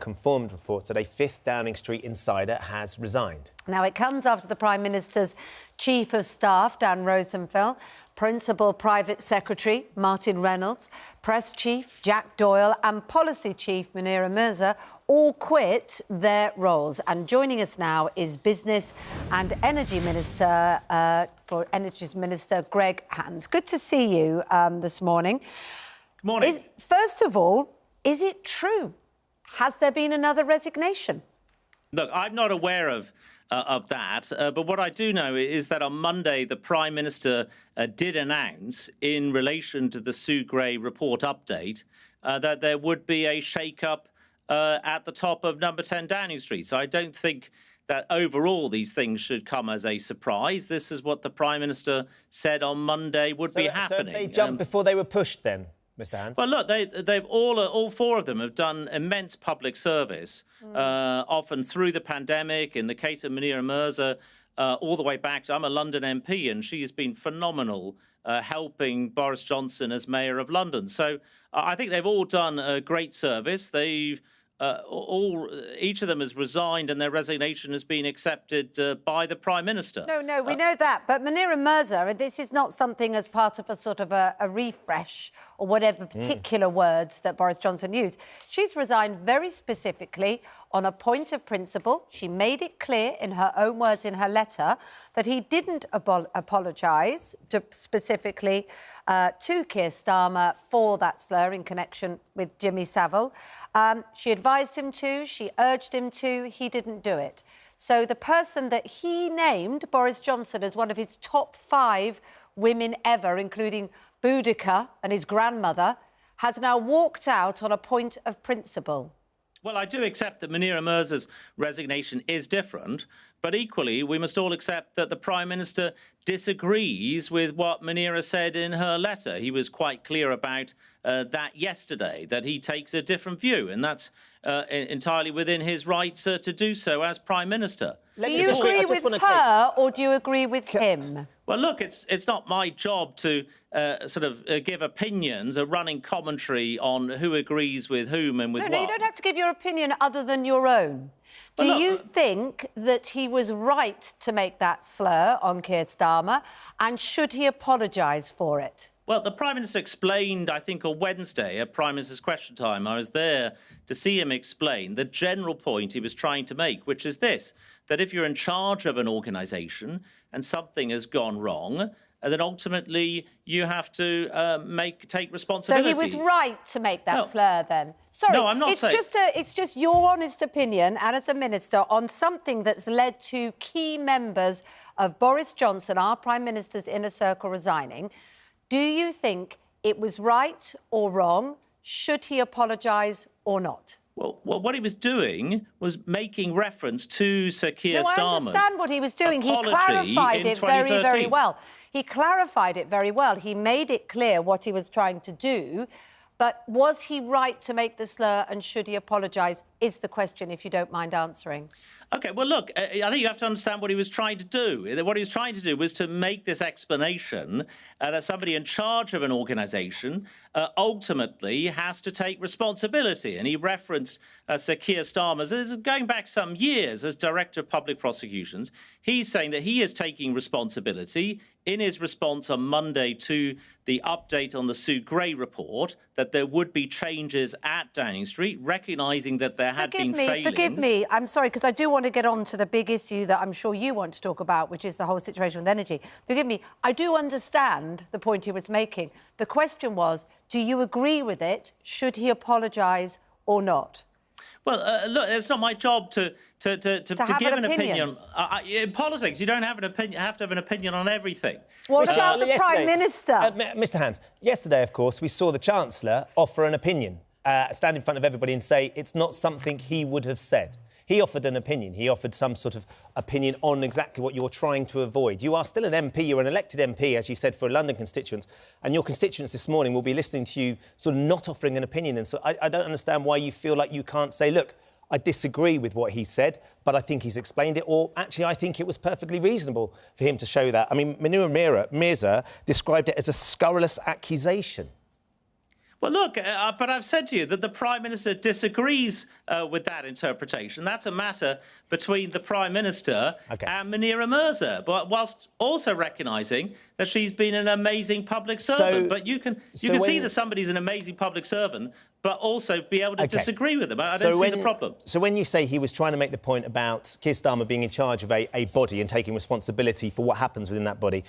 confirmed reports that a Fifth Downing Street insider has resigned. Now, it comes after the Prime Minister's Chief of Staff, Dan Rosenfeld, Principal Private Secretary, Martin Reynolds, Press Chief, Jack Doyle and Policy Chief, Munira Mirza, all quit their roles. And joining us now is Business and Energy Minister, Greg Hands. Good to see you this morning. Good morning. First of all, is it true? Has there been another resignation? Look, I'm not aware of that, but what I do know is that on Monday, the Prime Minister did announce, in relation to the Sue Gray report update, that there would be a shake-up at the top of number 10 Downing Street. So I don't think that overall these things should come as a surprise. This is what the Prime Minister said on Monday would be happening. So they jumped before they were pushed then, Mr. Hands? Well, look, they've all four of them have done immense public service, often through the pandemic. In the case of Munira Mirza, all the way back I'm a London MP, and she has been phenomenal helping Boris Johnson as Mayor of London. So I think they've all done a great service. Each of them has resigned, and their resignation has been accepted by the Prime Minister. No, we know that. But Munira Mirza, this is not something as part of a sort of a refresh or whatever particular words that Boris Johnson used. She's resigned very specifically on a point of principle. She made it clear in her own words in her letter that he didn't apologise specifically to Keir Starmer for that slur in connection with Jimmy Saville. She advised him to, she urged him to, he didn't do it. So the person that he named, Boris Johnson, as one of his top 5 women ever, including Boudica and his grandmother, has now walked out on a point of principle. Well, I do accept that Munira Mirza's resignation is different, but equally we must all accept that the Prime Minister disagrees with what Munira said in her letter. He was quite clear about that yesterday, that he takes a different view, and that's entirely within his rights to do so as Prime Minister. Do you agree with her or do you agree with him? Well, look, it's not my job to give opinions, a running commentary on who agrees with whom and with what. No, you don't have to give your opinion other than your own. Do you think that he was right to make that slur on Keir Starmer, and should he apologise for it? Well, the Prime Minister explained, I think, on Wednesday at Prime Minister's Question Time, I was there to see him explain the general point he was trying to make, which is this, that if you're in charge of an organisation and something has gone wrong, then ultimately you have to take responsibility. So he was right to make that slur then? Sorry, no, I'm not saying... It's just your honest opinion, and as a minister, on something that's led to key members of Boris Johnson, our Prime Minister's inner circle, resigning. Do you think it was right or wrong? Should he apologise or not? Well, what he was doing was making reference to Sir Keir Starmer's I understand what he was doing. He clarified it very well. He clarified it very well. He made it clear what he was trying to do. But was he right to make the slur, and should he apologise, is the question, if you don't mind answering. OK, well, look, I think you have to understand what he was trying to do. What he was trying to do was to make this explanation that somebody in charge of an organisation ultimately has to take responsibility. And he referenced Sir Keir Starmer, this is going back some years as Director of Public Prosecutions. He's saying that he is taking responsibility in his response on Monday to the update on the Sue Gray report, that there would be changes at Downing Street, recognising that there had been failings. Forgive me, I'm sorry, because I do want to get on to the big issue that I'm sure you want to talk about, which is the whole situation with energy. Forgive me, I do understand the point he was making. The question was, do you agree with it? Should he apologise or not? Well, look, it's not my job to give an opinion. In politics, you don't have an opinion. You have to have an opinion on everything. What about the Prime Minister? Mr. Hands, yesterday, of course, we saw the Chancellor offer an opinion, stand in front of everybody and say it's not something he would have said. He offered an opinion. He offered some sort of opinion on exactly what you're trying to avoid. You are still an MP. You're an elected MP, as you said, for London constituents. And your constituents this morning will be listening to you sort of not offering an opinion. And so I don't understand why you feel like you can't say, look, I disagree with what he said, but I think he's explained it. Or actually, I think it was perfectly reasonable for him to show that. I mean, Munira Mirza described it as a scurrilous accusation. Well, look, but I've said to you that the Prime Minister disagrees with that interpretation. That's a matter between the Prime Minister and Munira Mirza, but whilst also recognising that she's been an amazing public servant. But you can see that somebody's an amazing public servant, but also be able to disagree with them. I don't see the problem. So when you say he was trying to make the point about Keir Starmer being in charge of a body and taking responsibility for what happens within that body,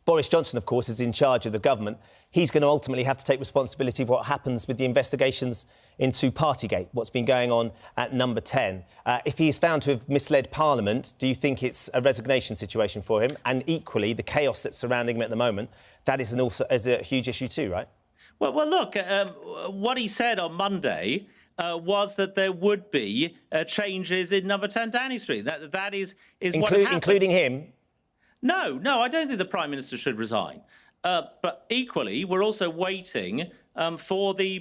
Boris Johnson, of course, is in charge of the government. He's going to ultimately have to take responsibility for what happens with the investigations into Partygate, what's been going on at Number 10. If he is found to have misled Parliament, do you think it's a resignation situation for him? And equally, the chaos that's surrounding him at the moment, that is a huge issue too, right? Well, look, what he said on Monday was that there would be changes in Number 10 Downing Street. That is what has happened. Including him? No, I don't think the Prime Minister should resign. But equally, we're also waiting for the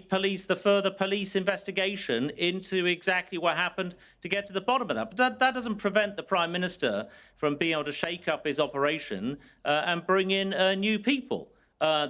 further police investigation into exactly what happened to get to the bottom of that. But that doesn't prevent the Prime Minister from being able to shake up his operation and bring in new people.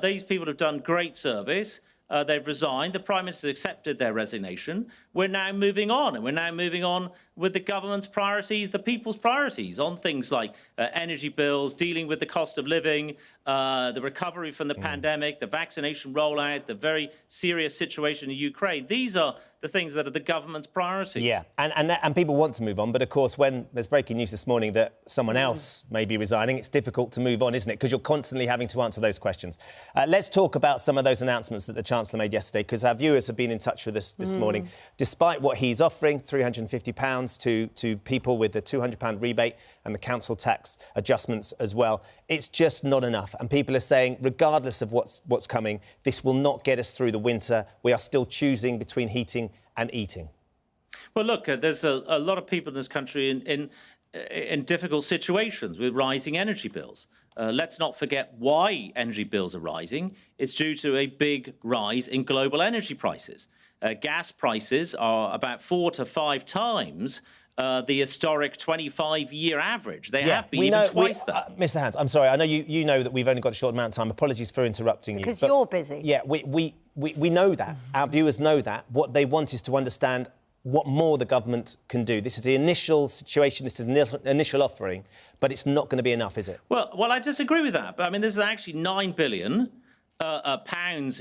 These people have done great service. They've resigned. The Prime Minister accepted their resignation. We're now moving on, and we're now moving on with the government's priorities, the people's priorities on things like energy bills, dealing with the cost of living, the recovery from the pandemic, the vaccination rollout, the very serious situation in Ukraine. These are the things that are the government's priorities. Yeah, and people want to move on, but of course, when there's breaking news this morning that someone else may be resigning, it's difficult to move on, isn't it? Because you're constantly having to answer those questions. Let's talk about some of those announcements that the Chancellor made yesterday, because our viewers have been in touch with us this morning. Despite what he's offering, £350 to people with the £200 rebate and the council tax adjustments as well, it's just not enough. And people are saying, regardless of what's coming, this will not get us through the winter. We are still choosing between heating and eating. Well, look, there's a lot of people in this country in difficult situations with rising energy bills. Let's not forget why energy bills are rising. It's due to a big rise in global energy prices. Gas prices are about 4 to 5 times the historic 25-year average. They have been even twice that. Mr. Hans, I'm sorry. I know you know that we've only got a short amount of time. Apologies for interrupting you. Because you're busy. Yeah, we know that. Our viewers know that. What they want is to understand what more the government can do. This is the initial situation. This is an initial offering, but it's not going to be enough, is it? Well, I disagree with that. But I mean, this is actually £9 billion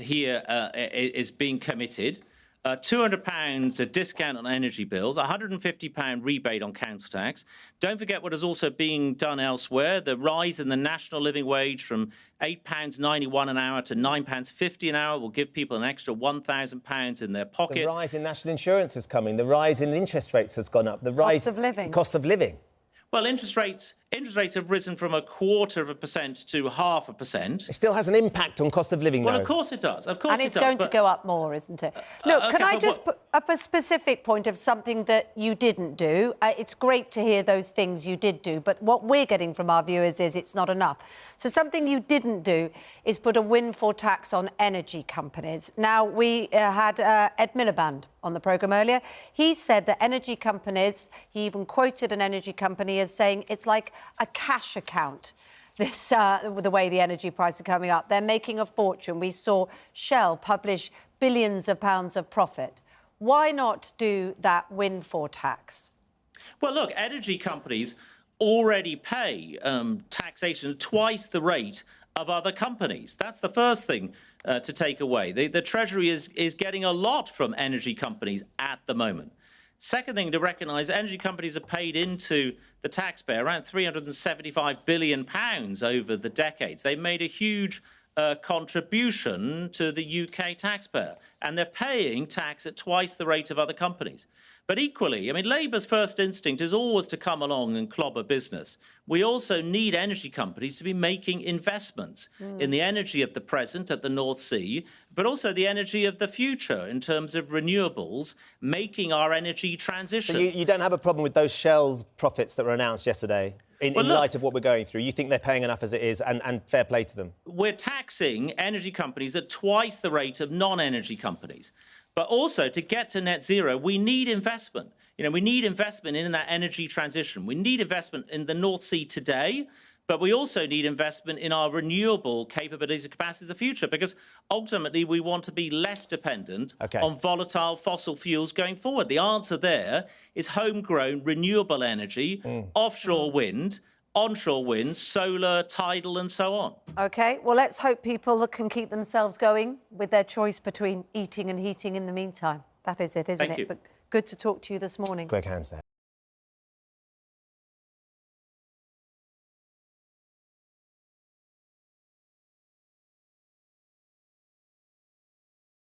here is being committed. £200 a discount on energy bills, £150 rebate on council tax. Don't forget what is also being done elsewhere. The rise in the national living wage from £8.91 an hour to £9.50 an hour will give people an extra £1,000 in their pocket. The rise in national insurance is coming. The rise in interest rates has gone up. The rise cost of living. Well, interest rates have risen from 0.25% to 0.5%. It still has an impact on cost of living, though. Well, of course it does. Of course it does. And it's going to go up more, isn't it? Look, can I just put up a specific point of something that you didn't do? It's great to hear those things you did do, but what we're getting from our viewers is it's not enough. So something you didn't do is put a windfall tax on energy companies. Now, we had Ed Miliband on the programme earlier. He said that energy companies, he even quoted an energy company as saying it's like a cash account, this the way the energy prices are coming up. They're making a fortune. We saw Shell publish billions of pounds of profit. Why not do that windfall tax? Well, look, energy companies already pay taxation twice the rate of other companies. That's the first thing to take away. The Treasury is getting a lot from energy companies at the moment. Second thing to recognise, energy companies have paid into the taxpayer around £375 billion over the decades. They made a huge contribution to the UK taxpayer, and they're paying tax at twice the rate of other companies. But equally, I mean, Labour's first instinct is always to come along and clobber business. We also need energy companies to be making investments in the energy of the present at the North Sea, but also the energy of the future in terms of renewables, making our energy transition. So you don't have a problem with those Shell's profits that were announced yesterday? In light of what we're going through, you think they're paying enough as it is, and fair play to them? We're taxing energy companies at twice the rate of non-energy companies. But also, to get to net zero, we need investment. You know, we need investment in that energy transition. We need investment in the North Sea today, But we also need investment in our renewable capabilities and capacities of the future, because ultimately we want to be less dependent on volatile fossil fuels going forward. The answer there is homegrown renewable energy, offshore wind, onshore wind, solar, tidal, and so on. OK, well, let's hope people can keep themselves going with their choice between eating and heating in the meantime. That is it, isn't it? But good to talk to you this morning. Quick hands there.